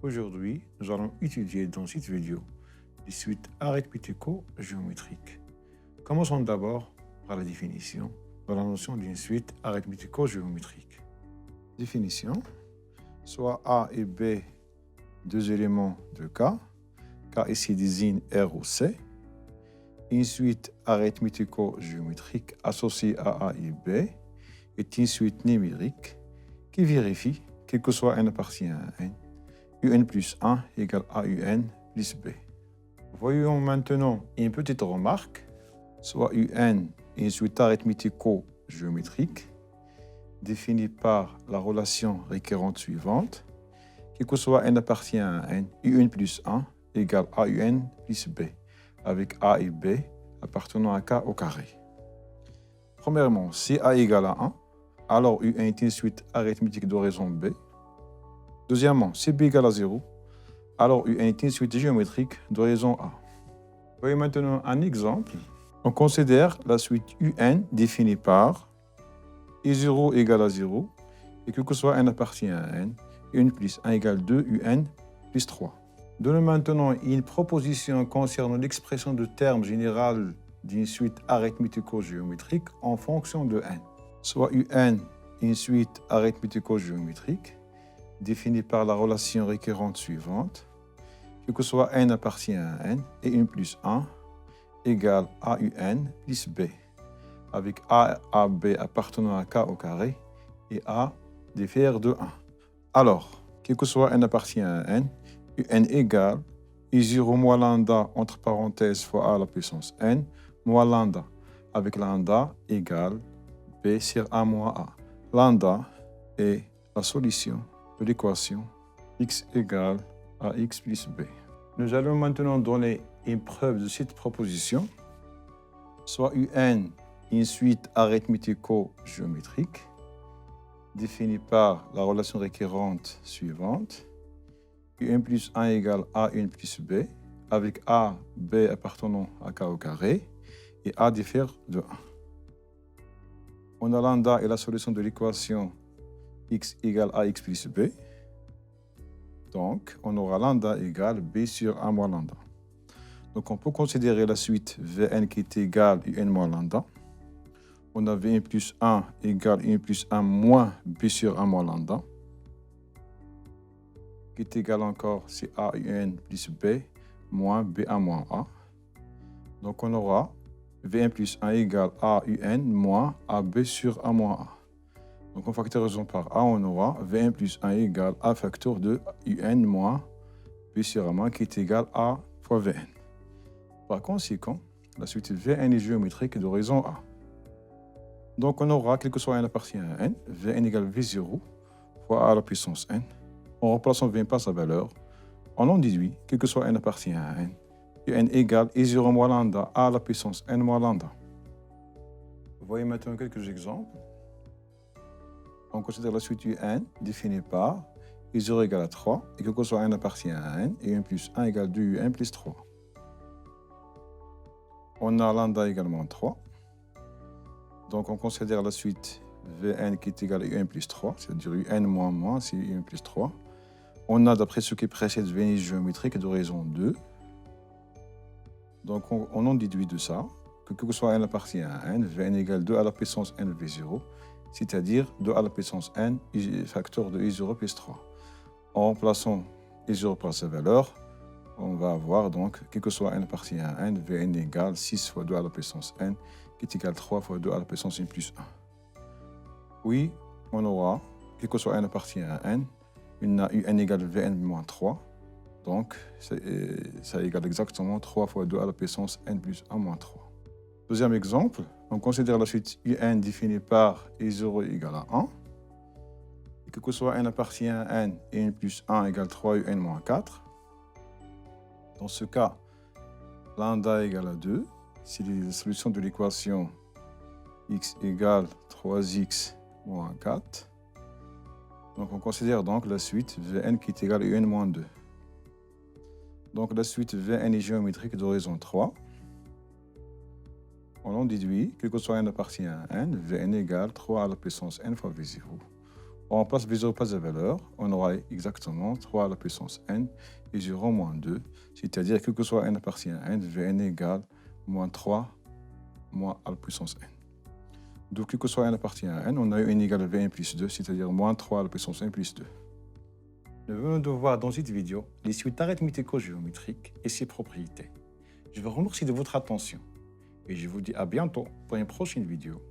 Aujourd'hui, nous allons étudier dans cette vidéo des suites arithmético-géométriques. Commençons d'abord par la définition de la notion d'une suite arithmético-géométrique. Définition, soit A et B, deux éléments de K ici désigne R ou C. Une suite arithmético-géométrique associée à A et B est une suite numérique qui vérifie, quel que soit n appartient à n, un plus 1 égale AUN plus B. Voyons maintenant une petite remarque, soit UN est une suite arithmético-géométrique définie par la relation récurrente suivante, quel que soit n appartient à n, un plus 1 égale AUN plus B, avec A et B appartenant à K au carré. Premièrement, si A égale à 1, alors UN est une suite arithmétique de raison B. Deuxièmement, si B égale à 0, alors UN est une suite géométrique de raison A. Voyons maintenant un exemple. On considère la suite UN définie par I0 égale à 0 et quel que soit n appartient à n, un plus 1 égale 2 UN plus 3. Donnons maintenant une proposition concernant l'expression de terme général d'une suite arithmético-géométrique en fonction de n. Soit UN une suite arithmético-géométrique définie par la relation récurrente suivante, quel que soit n appartient à n, et 1 plus 1 égale AUN plus B, avec A à B appartenant à K au carré et A diffère de 1. Alors, quel que soit n appartient à n, UN égale I0 moins lambda entre parenthèses fois A à la puissance n, moins lambda, avec lambda égale B sur A moins A. Lambda est la solution de l'équation x égale à x plus b. Nous allons maintenant donner une preuve de cette proposition, soit UN une suite arithmético-géométrique définie par la relation récurrente suivante, un plus 1 égale A1 plus B, avec A, B appartenant à K au carré, et A diffère de 1. On a lambda et la solution de l'équation x égale ax plus b. Donc, on aura lambda égale b sur 1 moins lambda. Donc, on peut considérer la suite Vn qui est égale un moins lambda. On a V1 plus 1 égale 1 plus 1 moins b sur 1 moins lambda. Qui est égal encore, c'est AUN plus b moins B1 moins A. Donc, on aura V1 plus 1 égale AUN moins AB sur A moins A. Donc, en factorisant par A, on aura V1 plus 1 égale A facteur de UN moins B sur A moins qui est égal à fois Vn. Par conséquent, la suite Vn est géométrique de raison A. Donc, on aura, quel que soit n appartient à n, Vn égale V0 fois A à la puissance n. En remplaçant Vn par sa valeur, on en déduit, quel que soit n appartient à n, UN égale I0 moins lambda A à la puissance n moins lambda. Voyez maintenant quelques exemples. On considère la suite UN définie par I0 égale à 3 et quel que soit n appartient à n, et 1 plus 1 égale 2 UN plus 3. On a lambda également 3. Donc on considère la suite Vn qui est égale à 1 plus 3, c'est-à-dire UN moins moins, c'est 1 plus 3. On a, d'après ce qui précède, Vn géométrique de raison 2. Donc, on en déduit de ça que quel que soit n appartient à n, Vn égale 2 à la puissance n V0, c'est-à-dire 2 à la puissance n, facteur de I0 plus 3. En remplaçant I0 par sa valeur, on va avoir donc, quel que soit n appartient à n, Vn égale 6 fois 2 à la puissance n, qui est égal à 3 fois 2 à la puissance n plus 1. Oui, on aura, quel que soit n appartient à n, une UN égale Vn moins 3. Donc, ça égale exactement 3 fois 2 à la puissance n plus 1 moins 3. Deuxième exemple, on considère la suite UN définie par I0 égale à 1. Et quel que soit n appartient à n, et n plus 1 égale 3 UN moins 4. Dans ce cas, lambda égale à 2. C'est la solution de l'équation x égale 3x moins 4. Donc, on considère donc la suite Vn qui est égale à UN moins 2. Donc, la suite Vn est géométrique de raison 3. On en déduit, quel que soit n appartient à n, Vn égale 3 à la puissance n fois V0. On remplace V0 par des valeurs, on aura exactement 3 à la puissance n et 0 moins 2, c'est-à-dire que soit n appartient à n, Vn égale moins 3 moins à la puissance n. Donc, que soit n appartient à n, on a eu n égale Vn plus 2, c'est-à-dire moins 3 à la puissance n plus 2. Nous venons de voir dans cette vidéo les suites arithmético-géométriques et ses propriétés. Je vous remercie de votre attention et je vous dis à bientôt pour une prochaine vidéo.